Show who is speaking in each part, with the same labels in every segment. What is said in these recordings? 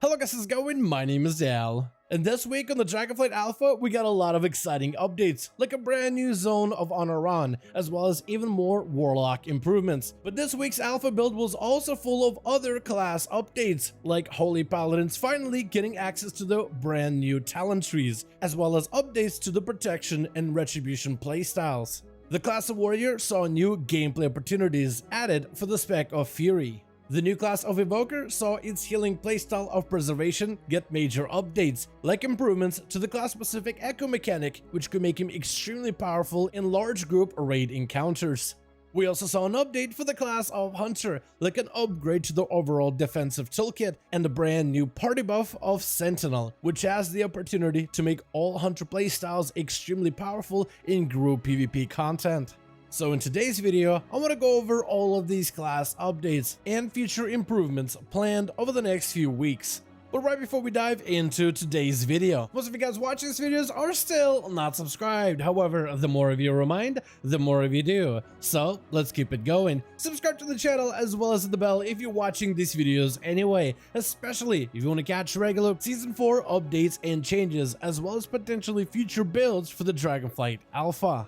Speaker 1: Hello guys, how's it going? My name is Al. And this week on the Dragonflight Alpha, we got a lot of exciting updates, like a brand new Zone of Honoran, as well as even more Warlock improvements. But this week's Alpha build was also full of other class updates, like Holy Paladins finally getting access to the brand new talent trees, as well as updates to the Protection and Retribution playstyles. The class of Warrior saw new gameplay opportunities added for the spec of Fury. The new class of Evoker saw its healing playstyle of Preservation get major updates, like improvements to the class-specific Echo mechanic, which could make him extremely powerful in large group raid encounters. We also saw an update for the class of Hunter, like an upgrade to the overall defensive toolkit, and a brand new party buff of Sentinel, which has the opportunity to make all Hunter playstyles extremely powerful in group PvP content. So in today's video, I want to go over all of these class updates and future improvements planned over the next few weeks. But right before we dive into today's video, most of you guys watching these videos are still not subscribed. However, the more of you remind, the more of you do. So let's keep it going. Subscribe to the channel as well as hit the bell if you're watching these videos anyway, especially if you want to catch regular Season 4 updates and changes, as well as potentially future builds for the Dragonflight Alpha.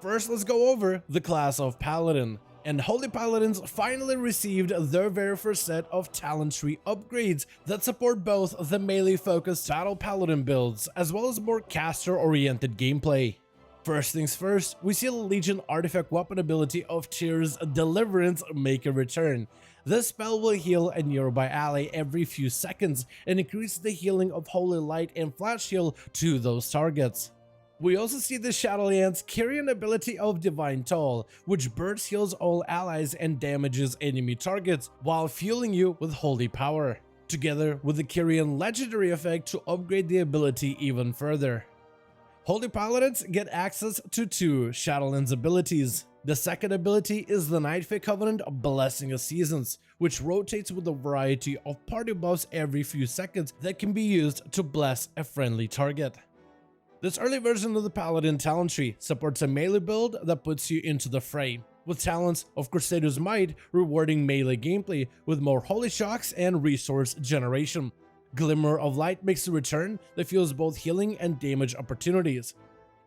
Speaker 1: First, let's go over the class of Paladin. And Holy Paladins finally received their very first set of talent tree upgrades that support both the melee-focused Battle Paladin builds as well as more caster-oriented gameplay. First things first, we see the Legion artifact weapon ability of Tyr's Deliverance make a return. This spell will heal a nearby ally every few seconds and increase the healing of Holy Light and Flash Heal to those targets. We also see the Shadowlands carry an ability of Divine Toll, which burst heals all allies and damages enemy targets while fueling you with holy power, together with the Kyrian legendary effect to upgrade the ability even further. Holy Paladins get access to two Shadowlands abilities. The second ability is the Nightfall Covenant Blessing of Seasons, which rotates with a variety of party buffs every few seconds that can be used to bless a friendly target. This early version of the Paladin talent tree supports a melee build that puts you into the fray, with talents of Crusader's Might rewarding melee gameplay with more holy shocks and resource generation. Glimmer of Light makes a return that fuels both healing and damage opportunities.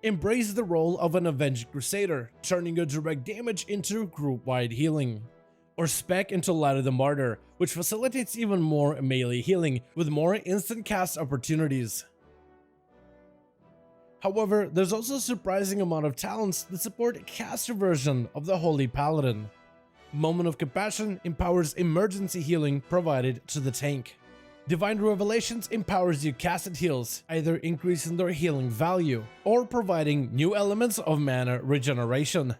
Speaker 1: Embrace the role of an Avenged Crusader, turning your direct damage into group-wide healing. Or spec into Light of the Martyr, which facilitates even more melee healing with more instant cast opportunities. However, there's also a surprising amount of talents that support a caster version of the Holy Paladin. Moment of Compassion empowers emergency healing provided to the tank. Divine Revelations empowers you casted heals, either increasing their healing value or providing new elements of mana regeneration.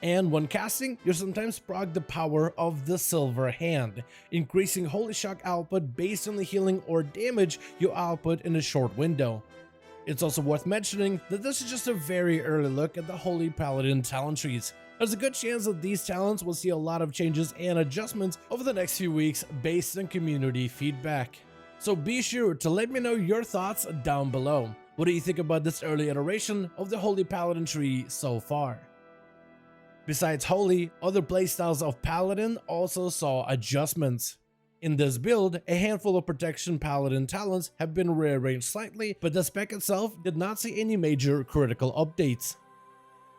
Speaker 1: And when casting, you sometimes proc the power of the Silver Hand, increasing Holy Shock output based on the healing or damage you output in a short window. It's also worth mentioning that this is just a very early look at the Holy Paladin talent trees. There's a good chance that these talents will see a lot of changes and adjustments over the next few weeks based on community feedback. So be sure to let me know your thoughts down below. What do you think about this early iteration of the Holy Paladin tree so far? Besides Holy, other playstyles of Paladin also saw adjustments. In this build, a handful of Protection Paladin talents have been rearranged slightly, but the spec itself did not see any major critical updates.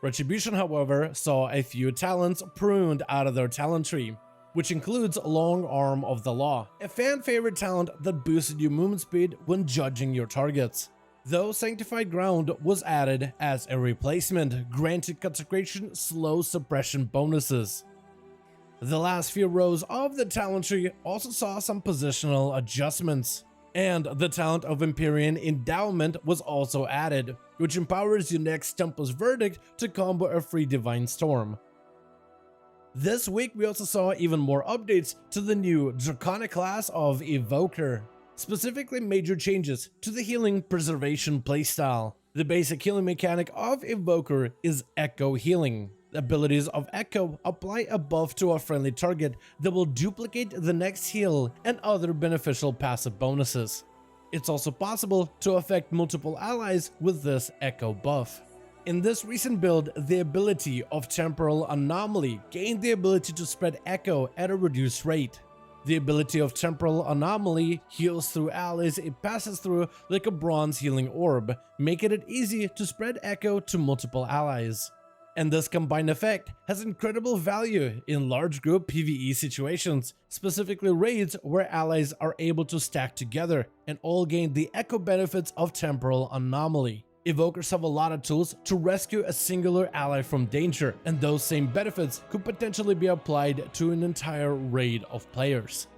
Speaker 1: Retribution, however, saw a few talents pruned out of their talent tree, which includes Long Arm of the Law, a fan-favorite talent that boosted your movement speed when judging your targets. Though Sanctified Ground was added as a replacement, granted Consecration slow suppression bonuses. The last few rows of the talent tree also saw some positional adjustments, and the talent of Empyrean Endowment was also added, which empowers your next Temple's Verdict to combo a free Divine Storm. This week we also saw even more updates to the new Draconic class of Evoker, specifically major changes to the Healing Preservation playstyle. The basic healing mechanic of Evoker is Echo Healing. Abilities of Echo apply a buff to a friendly target that will duplicate the next heal and other beneficial passive bonuses. It's also possible to affect multiple allies with this Echo buff. In this recent build, the ability of Temporal Anomaly gained the ability to spread Echo at a reduced rate. The ability of Temporal Anomaly heals through allies it passes through like a bronze healing orb, making it easy to spread echo to multiple allies. And this combined effect has incredible value in large group PvE situations, specifically raids where allies are able to stack together and all gain the echo benefits of Temporal Anomaly. Evokers have a lot of tools to rescue a singular ally from danger, and those same benefits could potentially be applied to an entire raid of players.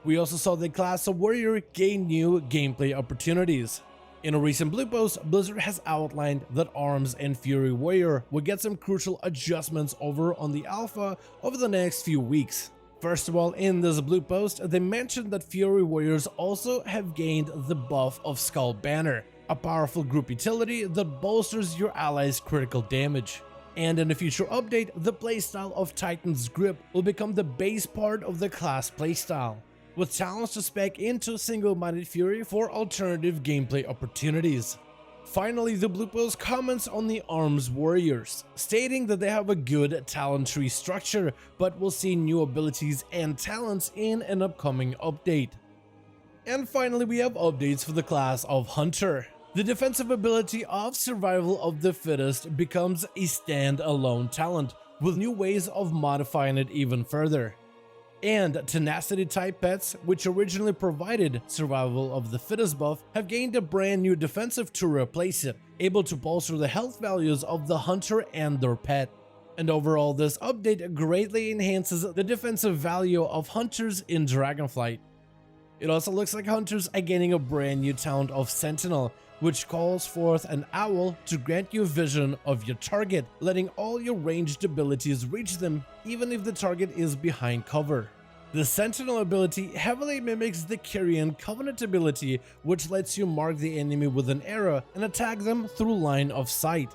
Speaker 1: We also saw the class of warrior gain new gameplay opportunities. In a recent blue post, Blizzard has outlined that Arms and Fury Warrior will get some crucial adjustments over on the alpha over the next few weeks. First of all, in this blue post, they mentioned that Fury Warriors also have gained the buff of Skull Banner, a powerful group utility that bolsters your allies' critical damage. And in a future update, the playstyle of Titan's Grip will become the base part of the class playstyle, with talents to spec into Single-Minded Fury for alternative gameplay opportunities. Finally, the blue post comments on the Arms Warriors, stating that they have a good talent tree structure, but will see new abilities and talents in an upcoming update. And finally, we have updates for the class of Hunter. The defensive ability of Survival of the Fittest becomes a stand-alone talent, with new ways of modifying it even further. And Tenacity type pets, which originally provided Survival of the Fittest buff, have gained a brand new defensive to replace it, able to bolster the health values of the hunter and their pet. And overall, this update greatly enhances the defensive value of hunters in Dragonflight. It also looks like hunters are gaining a brand new talent of Sentinel, which calls forth an owl to grant you vision of your target, letting all your ranged abilities reach them even if the target is behind cover. The Sentinel ability heavily mimics the Kyrian Covenant ability, which lets you mark the enemy with an arrow and attack them through line of sight.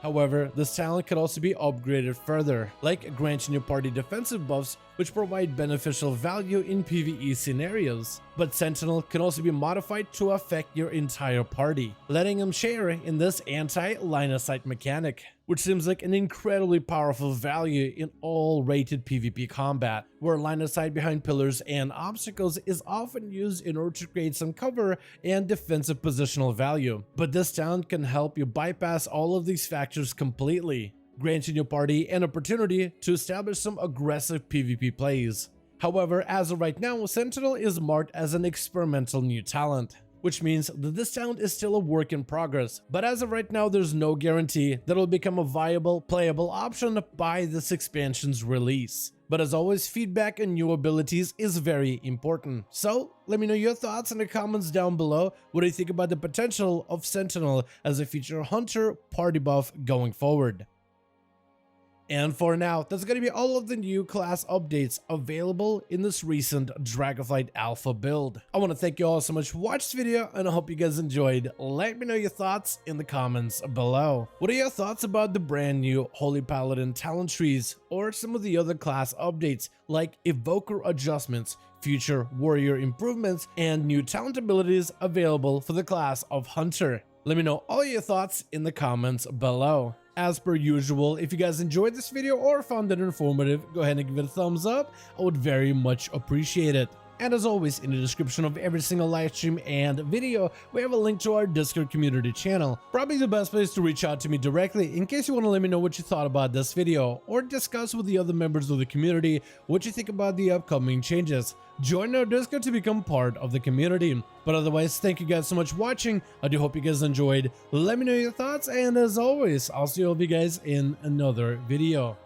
Speaker 1: However, this talent can also be upgraded further, like granting your party defensive buffs, which provide beneficial value in PvE scenarios. But Sentinel can also be modified to affect your entire party, letting them share in this anti-line of sight mechanic, which seems like an incredibly powerful value in all rated PvP combat, where line of sight behind pillars and obstacles is often used in order to create some cover and defensive positional value. But this talent can help you bypass all of these factors completely, granting your party an opportunity to establish some aggressive PvP plays. However, as of right now, Sentinel is marked as an experimental new talent, which means that this talent is still a work in progress, but as of right now there's no guarantee that it'll become a viable, playable option by this expansion's release. But as always, feedback and new abilities is very important. So let me know your thoughts in the comments down below. What do you think about the potential of Sentinel as a future hunter party buff going forward? And for now, that's going to be all of the new class updates available in this recent Dragonflight Alpha build. I want to thank you all so much for watching this video, and I hope you guys enjoyed. Let me know your thoughts in the comments below. What are your thoughts about the brand new Holy Paladin talent trees, or some of the other class updates like Evoker adjustments, future warrior improvements, and new talent abilities available for the class of Hunter? Let me know all your thoughts in the comments below. As per usual, if you guys enjoyed this video or found it informative, go ahead and give it a thumbs up. I would very much appreciate it. And as always, in the description of every single live stream and video, we have a link to our Discord community channel. Probably the best place to reach out to me directly in case you want to let me know what you thought about this video, or discuss with the other members of the community what you think about the upcoming changes. Join our Discord to become part of the community. But otherwise, thank you guys so much for watching. I do hope you guys enjoyed. Let me know your thoughts, and as always, I'll see all of you guys in another video.